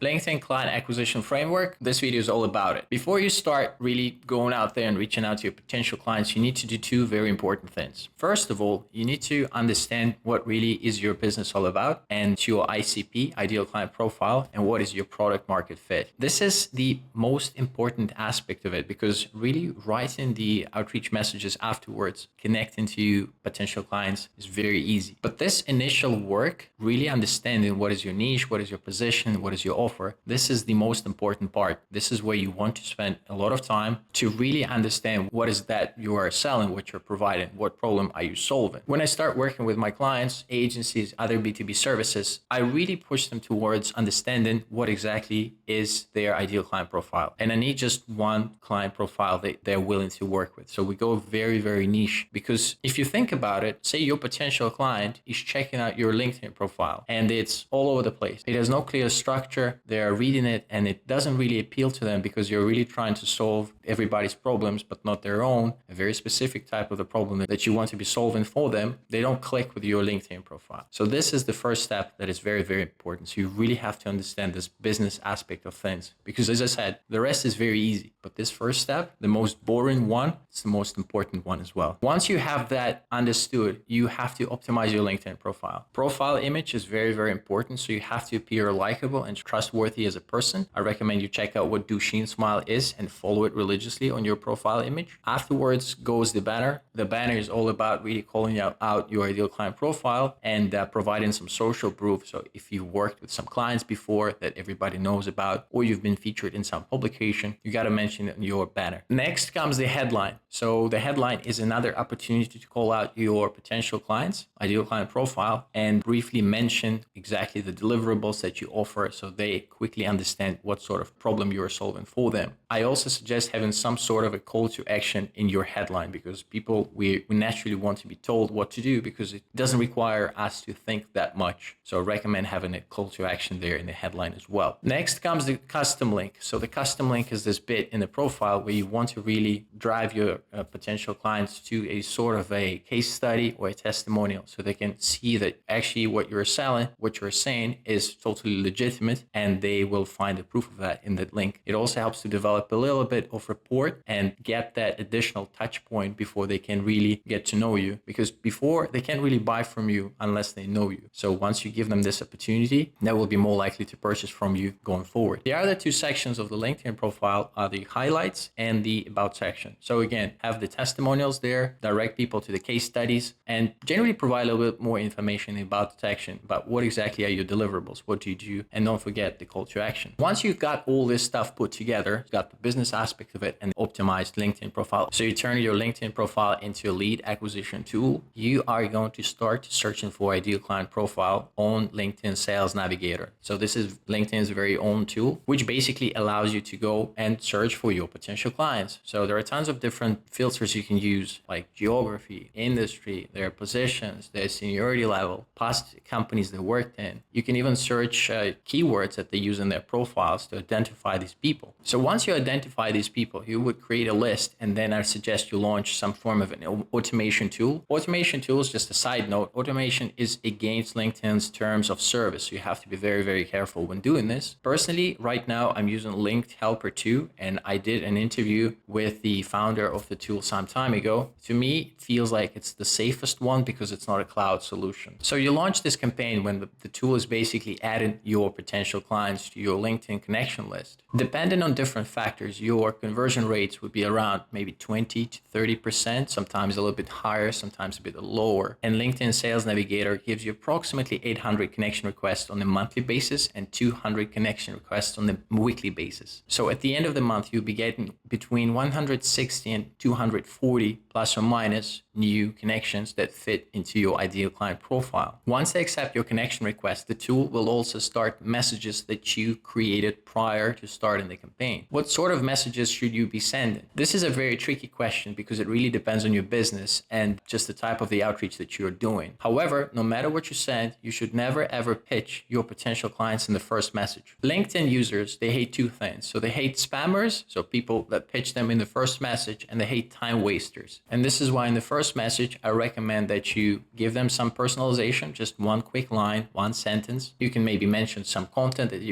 LinkedIn Client Acquisition Framework. This video is all about it. Before you start really going out there and reaching out to your potential clients, you need to do two very important things. First of all, you need to understand what really is your business all about and your ICP, ideal client profile, and what is your product market fit. This is the most important aspect of it because really writing the outreach messages afterwards, connecting to potential clients is very easy. But this initial work, really understanding what is your niche, what is your position, what is your offer, this is the most important part. This is where you want to spend a lot of time to really understand what is that you are selling, what you're providing, what problem are you solving. When I start working with my clients, agencies, other B2B services, I really push them towards understanding what exactly is their ideal client profile. And I need just one client profile that they're willing to work with. So we go very, very niche because if you think about it, say your potential client is checking out your LinkedIn profile and it's all over the place. It has no clear structure. They're reading it and it doesn't really appeal to them because you're really trying to solve everybody's problems, but not their own, a very specific type of the problem that you want to be solving for them. They don't click with your LinkedIn profile. So this is the first step that is very, very important. So you really have to understand this business aspect of things because as I said, the rest is very easy, but this first step, the most boring one, it's the most important one as well. Once you have that understood, you have to optimize your LinkedIn profile. Profile image is very, very important. So you have to appear likable and trustworthy as a person. I recommend you check out what Douchine Smile is and follow it religiously on your profile image. Afterwards goes the banner. The banner is all about really calling out your ideal client profile and providing some social proof. So if you worked with some clients before that everybody knows about, or you've been featured in some publication, you got to mention it in your banner. Next comes the headline. So the headline is another opportunity to call out your potential clients, ideal client profile, and briefly mention exactly the deliverables that you offer so they quickly understand what sort of problem you are solving for them. I also suggest having some sort of a call to action in your headline because people, we naturally want to be told what to do because it doesn't require us to think that much. So I recommend having a call to action there in the headline as well. Next comes the custom link. So the custom link is this bit in the profile where you want to really drive your potential clients to a sort of a case study or a testimonial so they can see that actually what you're selling, what you're saying is totally legitimate and they will find the proof of that in that link. It also helps to develop a little bit of rapport and get that additional touch point before they can really get to know you because before they can't really buy from you unless they know you. So once you give them this opportunity, they will be more likely to purchase from you going forward. The other two sections of the LinkedIn profile are the highlights and the about section. So again, have the testimonials there, direct people to the case studies, and generally provide a little bit more information about the section, about what exactly are your deliverables, what do you do, and don't forget the call to action. Once you've got all this stuff put together, you've got the business aspect of it and optimized LinkedIn profile. So you turn your LinkedIn profile into a lead acquisition tool. You are going to start searching for ideal client profile on LinkedIn Sales Navigator. So this is LinkedIn's very own tool, which basically allows you to go and search for your potential clients. So there are tons of different filters you can use like geography, industry, their positions, their seniority level, past companies they worked in. You can even search keywords that they use in their profiles to identify these people. So once you identify these people, you would create a list and then I suggest you launch some form of an automation tool. Automation tool is just a side note. Automation is against LinkedIn's terms of service. So you have to be very, very careful when doing this. Personally, right now I'm using Linked Helper 2 and I did an interview with the founder of the tool some time ago. To me, it feels like it's the safest one because it's not a cloud solution. So you launch this campaign when the tool is basically adding your potential clients to your LinkedIn connection list. Depending on different factors, your conversion rates would be around maybe 20 to 30%, sometimes a little bit higher, sometimes a bit lower. And LinkedIn Sales Navigator gives you approximately 800 connection requests on a monthly basis and 200 connection requests on a weekly basis. So at the end of the month, you'll be getting between 160 and 240 plus or minus new connections that fit into your ideal client profile. Once they accept your connection request, the tool will also start messages that you created prior to starting the campaign. What sort of messages should you be sending? This is a very tricky question because it really depends on your business and just the type of the outreach that you're doing. However, no matter what you send, you should never ever pitch your potential clients in the first message. LinkedIn users, they hate two things. So they hate spammers, so people that pitch them in the first message, and they hate time wasters. And this is why in the first first message, I recommend that you give them some personalization, just one quick line, one sentence. You can maybe mention some content that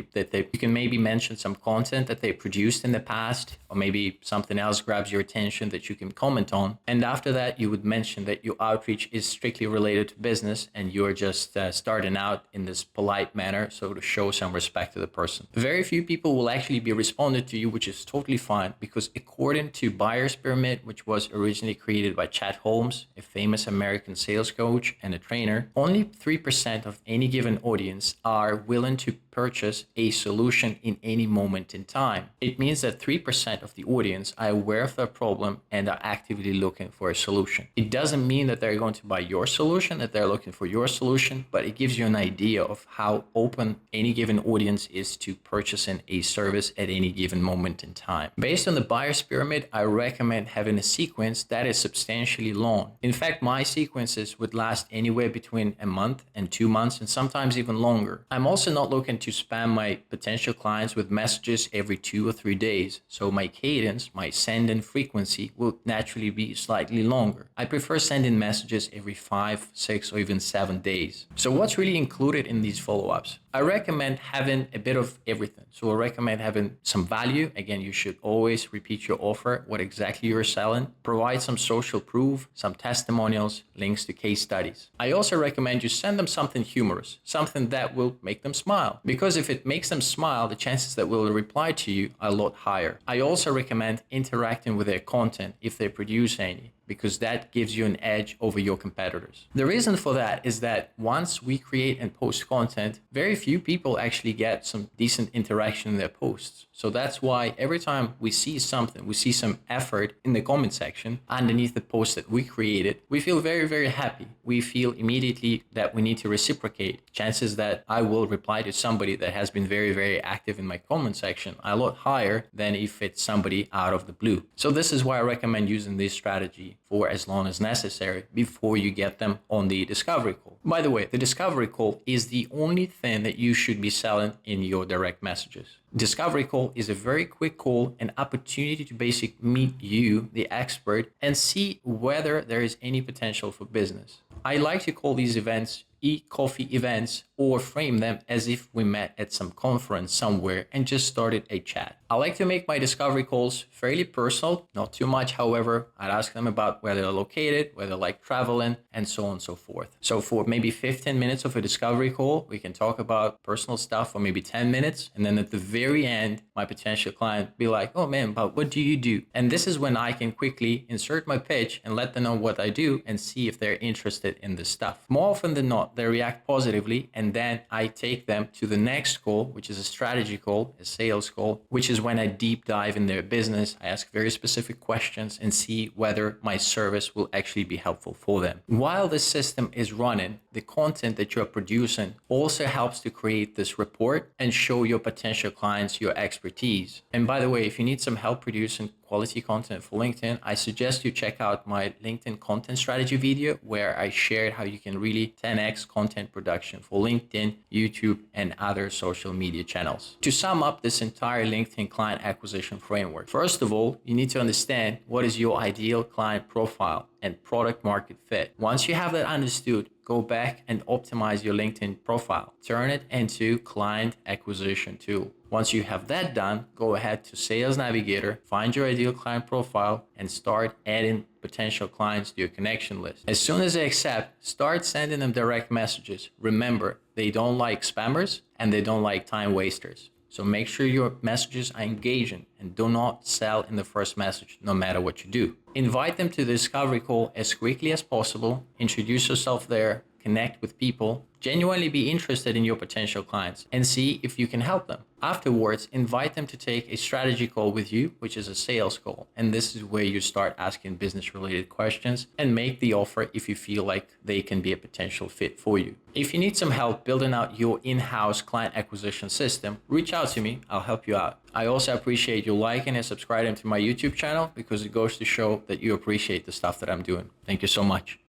they produced in the past, or maybe something else grabs your attention that you can comment on. And after that, you would mention that your outreach is strictly related to business and you're just starting out in this polite manner, so to show some respect to the person. Very few people will actually be responded to you, which is totally fine, because according to Buyer's Pyramid, which was originally created by Chad Holmes, a famous American sales coach and a trainer, only 3% of any given audience are willing to purchase a solution in any moment in time. It means that 3% of the audience are aware of their problem and are actively looking for a solution. It doesn't mean that they're going to buy your solution, that they're looking for your solution, but it gives you an idea of how open any given audience is to purchasing a service at any given moment in time. Based on the Buyer's Pyramid, I recommend having a sequence that is substantially long. In fact, my sequences would last anywhere between a month and 2 months, and sometimes even longer. I'm also not looking to spam my potential clients with messages every 2 or 3 days, so my cadence, my send and frequency will naturally be slightly longer. I prefer sending messages every 5, 6, or even 7 days. So what's really included in these follow-ups? I recommend having a bit of everything. So I recommend having some value. Again, you should always repeat your offer, what exactly you're selling. Provide some social proof, some testimonials, links to case studies. I also recommend you send them something humorous, something that will make them smile. Because if it makes them smile, the chances that will reply to you are a lot higher. I also recommend interacting with their content if they produce any, because that gives you an edge over your competitors. The reason for that is that once we create and post content, very few people actually get some decent interaction in their posts. So that's why every time we see something, we see some effort in the comment section underneath the post that we created, we feel very, very happy. We feel immediately that we need to reciprocate. Chances that I will reply to somebody that has been very, very active in my comment section are a lot higher than if it's somebody out of the blue. So this is why I recommend using this strategy for as long as necessary before you get them on the discovery call. By the way, the discovery call is the only thing that you should be selling in your direct messages. Discovery call is a very quick call, an opportunity to basically meet you, the expert, and see whether there is any potential for business. I like to call these events e-coffee events, or frame them as if we met at some conference somewhere and just started a chat. I like to make my discovery calls fairly personal, not too much, however. I'd ask them about where they're located, where they like traveling, and so on and so forth. So for maybe 15 minutes of a discovery call, we can talk about personal stuff for maybe 10 minutes. And then at the very end, my potential client be like, oh man, but what do you do? And this is when I can quickly insert my pitch and let them know what I do and see if they're interested in this stuff. More often than not, they react positively, and then I take them to the next call, which is a strategy call, a sales call, which is when I deep dive in their business. I ask very specific questions and see whether my service will actually be helpful for them. While the system is running, the content that you're producing also helps to create this report and show your potential clients your expertise. And by the way, if you need some help producing quality content for LinkedIn, I suggest you check out my LinkedIn content strategy video where I shared how you can really 10x content production for LinkedIn, YouTube, and other social media channels. To sum up this entire LinkedIn client acquisition framework, first of all, you need to understand what is your ideal client profile and product market fit. Once you have that understood, go back and optimize your LinkedIn profile. Turn it into client acquisition tool. Once you have that done, go ahead to Sales Navigator, find your ideal client profile, and start adding potential clients to your connection list. As soon as they accept, start sending them direct messages. Remember, they don't like spammers and they don't like time wasters. So make sure your messages are engaging and do not sell in the first message, no matter what you do. Invite them to the discovery call as quickly as possible. Introduce yourself there, connect with people, genuinely be interested in your potential clients, and see if you can help them. Afterwards, invite them to take a strategy call with you, which is a sales call. And this is where you start asking business-related questions and make the offer if you feel like they can be a potential fit for you. If you need some help building out your in-house client acquisition system, reach out to me. I'll help you out. I also appreciate you liking and subscribing to my YouTube channel because it goes to show that you appreciate the stuff that I'm doing. Thank you so much.